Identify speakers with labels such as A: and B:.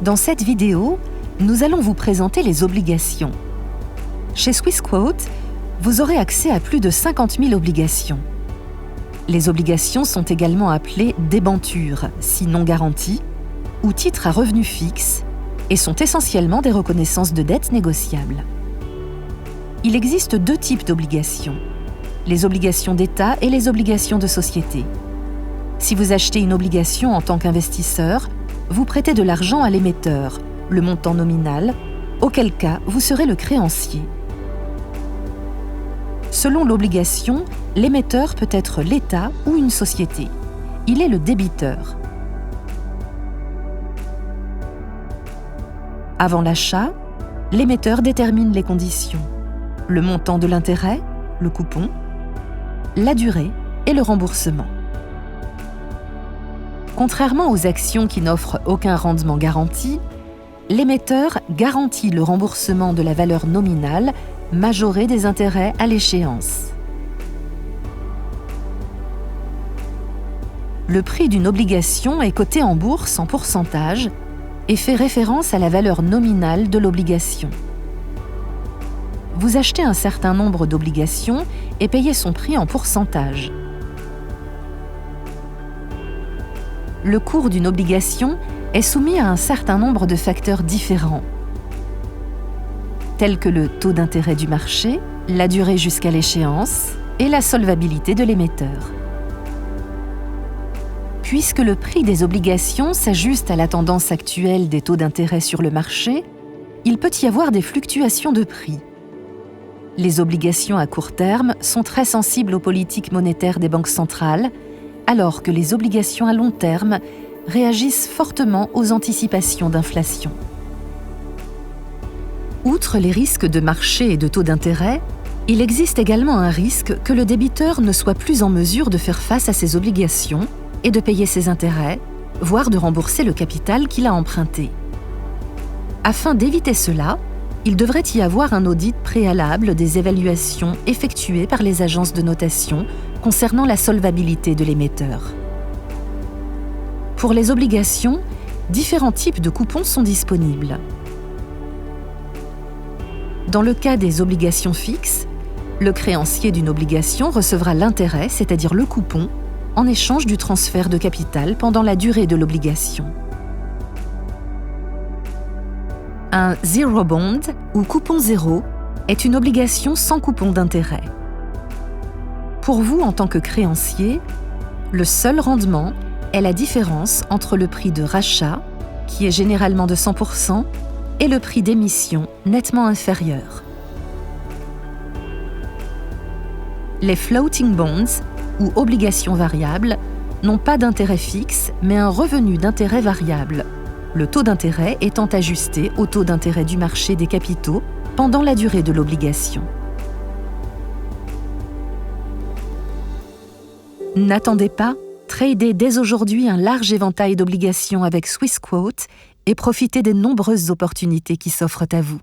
A: Dans cette vidéo, nous allons vous présenter les obligations. Chez Swissquote, vous aurez accès à plus de 50 000 obligations. Les obligations sont également appelées débentures, si non garanties, ou titres à revenu fixe, et sont essentiellement des reconnaissances de dettes négociables. Il existe deux types d'obligations, les obligations d'État et les obligations de société. Si vous achetez une obligation en tant qu'investisseur, vous prêtez de l'argent à l'émetteur, le montant nominal, auquel cas vous serez le créancier. Selon l'obligation, l'émetteur peut être l'État ou une société. Il est le débiteur. Avant l'achat, l'émetteur détermine les conditions, le montant de l'intérêt, le coupon, la durée et le remboursement. Contrairement aux actions qui n'offrent aucun rendement garanti, l'émetteur garantit le remboursement de la valeur nominale majorée des intérêts à l'échéance. Le prix d'une obligation est coté en bourse en pourcentage et fait référence à la valeur nominale de l'obligation. Vous achetez un certain nombre d'obligations et payez son prix en pourcentage. Le cours d'une obligation est soumis à un certain nombre de facteurs différents, tels que le taux d'intérêt du marché, la durée jusqu'à l'échéance et la solvabilité de l'émetteur. Puisque le prix des obligations s'ajuste à la tendance actuelle des taux d'intérêt sur le marché, il peut y avoir des fluctuations de prix. Les obligations à court terme sont très sensibles aux politiques monétaires des banques centrales, alors que les obligations à long terme réagissent fortement aux anticipations d'inflation. Outre les risques de marché et de taux d'intérêt, il existe également un risque que le débiteur ne soit plus en mesure de faire face à ses obligations et de payer ses intérêts, voire de rembourser le capital qu'il a emprunté. Afin d'éviter cela, il devrait y avoir un audit préalable des évaluations effectuées par les agences de notation concernant la solvabilité de l'émetteur. Pour les obligations, différents types de coupons sont disponibles. Dans le cas des obligations fixes, le créancier d'une obligation recevra l'intérêt, c'est-à-dire le coupon, en échange du transfert de capital pendant la durée de l'obligation. Un zero bond, ou coupon zéro, est une obligation sans coupon d'intérêt. Pour vous, en tant que créancier, le seul rendement est la différence entre le prix de rachat, qui est généralement de 100%, et le prix d'émission nettement inférieur. Les floating bonds, ou obligations variables, n'ont pas d'intérêt fixe, mais un revenu d'intérêt variable, le taux d'intérêt étant ajusté au taux d'intérêt du marché des capitaux pendant la durée de l'obligation. N'attendez pas, tradez dès aujourd'hui un large éventail d'obligations avec Swissquote et profitez des nombreuses opportunités qui s'offrent à vous.